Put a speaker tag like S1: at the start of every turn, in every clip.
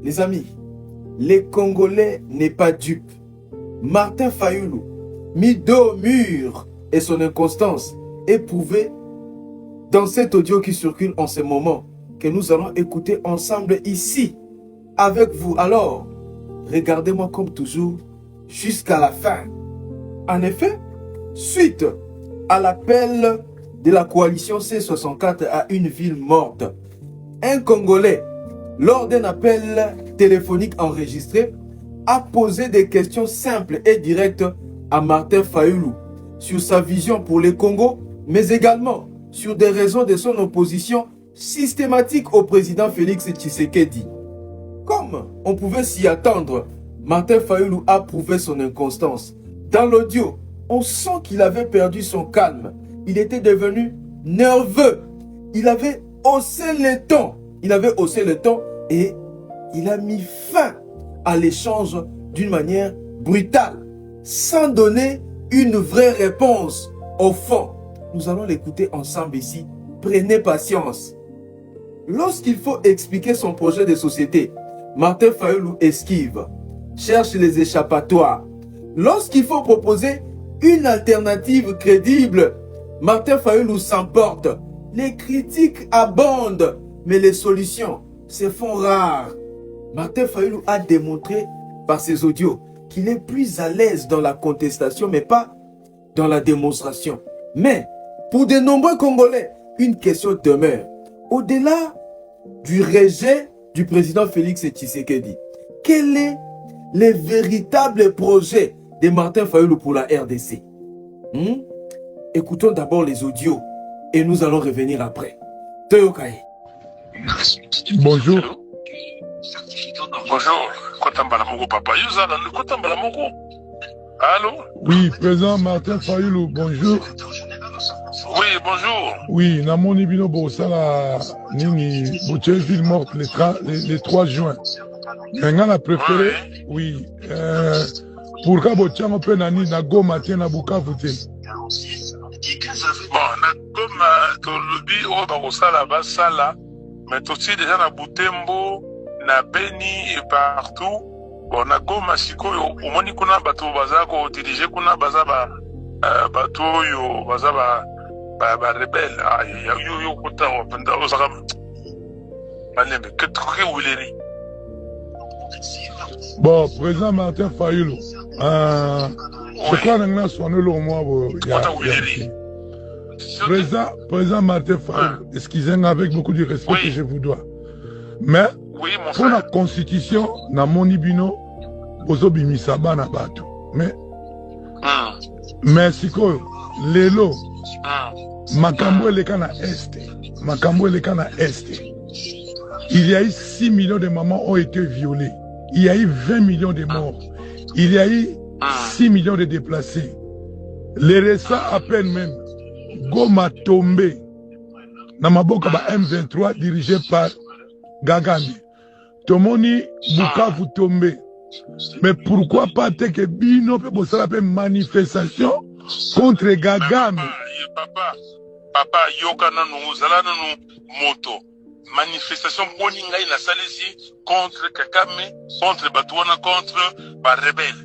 S1: Les amis, les Congolais n'est pas dupe. Martin Fayulu, mis dos au mur et son inconstance est prouvé dans cet audio qui circule en ce moment que nous allons écouter ensemble ici avec vous. Alors, regardez-moi comme toujours jusqu'à la fin. En effet, suite à l'appel de la coalition C64 à une ville morte, un Congolais, lors d'un appel téléphonique enregistré, a posé des questions simples et directes à Martin Fayulu sur sa vision pour les Congos, mais également sur des raisons de son opposition systématique au président Félix Tshisekedi. Comme on pouvait s'y attendre, Martin Fayulu a prouvé son inconstance. Dans l'audio, on sent qu'il avait perdu son calme. Il était devenu nerveux. Il avait haussé le ton. Et il a mis fin à l'échange d'une manière brutale, sans donner une vraie réponse au fond. Nous allons l'écouter ensemble ici. Prenez patience. Lorsqu'il faut expliquer son projet de société, Martin Fayulu esquive, cherche les échappatoires. Lorsqu'il faut proposer une alternative crédible, Martin Fayulu s'emporte. Les critiques abondent, mais les solutions se font rares. Martin Fayulu a démontré par ses audios qu'il est plus à l'aise dans la contestation, mais pas dans la démonstration. Mais pour de nombreux Congolais, une question demeure. Au-delà du rejet du président Félix Tshisekedi, quel est le véritable projet de Martin Fayulu pour la RDC? Écoutons d'abord les audios et nous allons revenir après. Toyokaye.
S2: Bonjour.
S3: Bonjour. Allô?
S2: Oui, président Martin Fayulu, bonjour.
S3: Oui, bonjour.
S2: Oui, Namoni Bino Bosala Nini, Boucheville morte le 3 juin. Maintenant, la préférée, oui. Pourquoi Bochango peut nani na Goma te na Bukavu te?
S3: Bon, na Goma, tolobi o bakosala basala, mais aussi déjà na Butembo, na Beni et partout. Bon, na Goma sikoyo, omoni kuna bato baza ko diriger kuna baza bato yo baza ba rebelle. Yo kota o penda o saka. Malembe que Wileri.
S2: Bon, président Martin Fayulu, je crois que nous avons le mois. Président Martin Fayulu, excusez-moi avec beaucoup de respect que je vous dois. Mais, pour la constitution, na monibino, bozo bimisaba na batu. Mais siko, lelo, makambo eleka na este. Il y a eu 6 millions de mamans ont été violées. Il y a eu 20 millions de morts. Il y a eu 6 millions de déplacés. Les récents appellent même Goma tombé. Namaboka ba M23 dirigé par Gagami. Tomoni Bukavu tombé. Mais pourquoi pas que Bino peut faire manifestation contre Gagami?
S3: Papa, yoka nanu, zala nanu moto. Manifestation boninga ina salisi contre Kagame, contre Batouana, contre ba rebelle.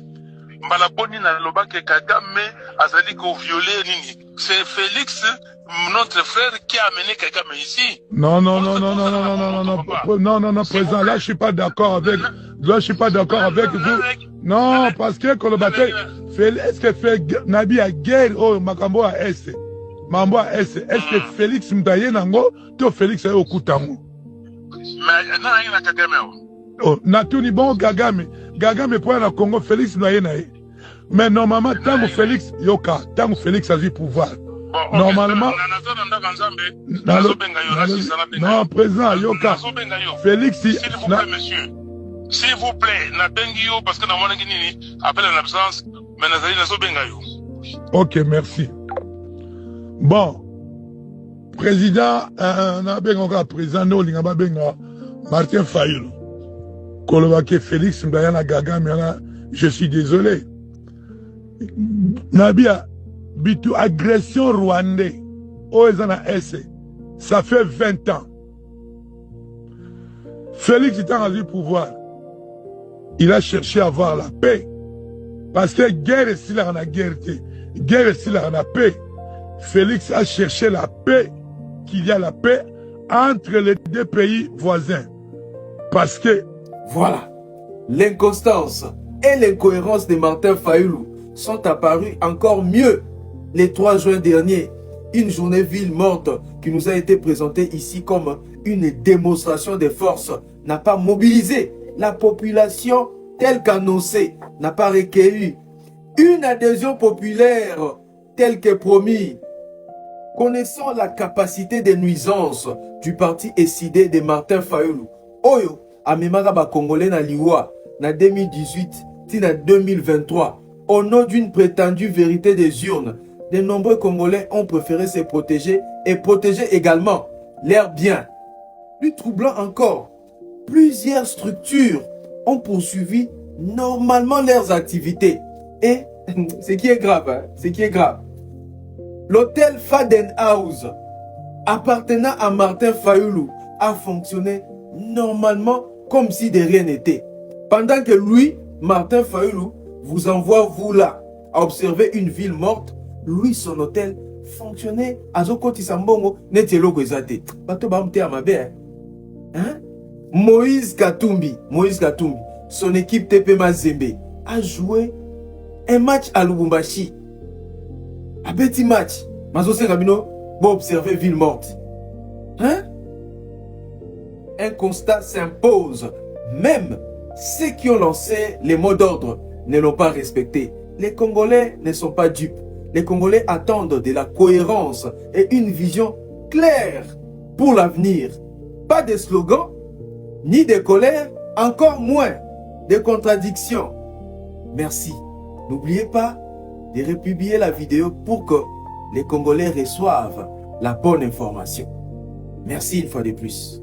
S3: Mbala boni na loba que Kagame azali ko violer nini. C'est Félix, notre frère, qui a amené Kagame ici.
S2: Non, président, là je suis pas d'accord avec. Là je suis pas d'accord avec vous. Non, parce que Kolobaté, est-ce que fait Nabi a guerre au Makambo à Est? Mambo à Est. Est-ce que Félix Mdaye Nango, to Félix est au Koutango?
S3: Mais non, il y a Kagame.
S2: Oh, Natuni bon Kagame. Kagame pour la Congo, Félix Mdaye Naye. Mais normalement, tant que Félix Yoka, tant que Félix a du pouvoir. Normalement, non, président Yoka, Félix,
S3: s'il vous plaît, monsieur, s'il vous plaît, na bengio parce que na mwana nini appelle en absence, mais nazali nazo bengayo.
S2: Ok, merci. Bon, président, na benga président no linga ba benga Martin Fayulu. Kolobake Félix Mbayana Gaga, mais je suis désolé. Nabia bitu agression rwandais Oezana S. Ça fait 20 ans. Félix est en du pouvoir. il a cherché à avoir la paix. Parce que guerre ici, là, on a guerre. Guerre ici, là, on a paix. Félix a cherché la paix, qu'il y a la paix entre les deux pays voisins. Parce que...
S1: Voilà. L'inconstance et l'incohérence de Martin Fayulu sont apparues encore mieux le 3 juin dernier. Une journée ville morte qui nous a été présentée ici comme une démonstration de force n'a pas mobilisé la population telle qu'annoncée, n'a pas recueilli une adhésion populaire telle que promis. Connaissant la capacité de nuisance du parti SID de Martin Fayulu, Oyo amemaka ba Congolais na liwa na 2018 tina 2023 au nom d'une prétendue vérité des urnes. De nombreux Congolais ont préféré se protéger et protéger également leurs biens. Plus troublant encore, plusieurs structures ont poursuivi normalement leurs activités. Et ce qui est grave, hein, ce qui est grave, l'hôtel Fadenhouse appartenant à Martin Fayulu a fonctionné normalement comme si de rien n'était. Pendant que lui, Martin Fayulu, vous envoie vous là à observer une ville morte, lui, son hôtel fonctionnait à Zokoti Sambongo, netelo kwezate. Bato bamte amabe, hein? Moïse Katumbi, son équipe TP Mazembe a joué un match à Lubumbashi. Un petit match. Mazo Kabino, bon observer ville morte. Hein? Un constat s'impose. Même ceux qui ont lancé les mots d'ordre ne l'ont pas respecté. Les Congolais ne sont pas dupes. Les Congolais attendent de la cohérence et une vision claire pour l'avenir. Pas de slogans, ni de colère, encore moins de contradictions. Merci. N'oubliez pas de republier la vidéo pour que les Congolais reçoivent la bonne information. Merci une fois de plus.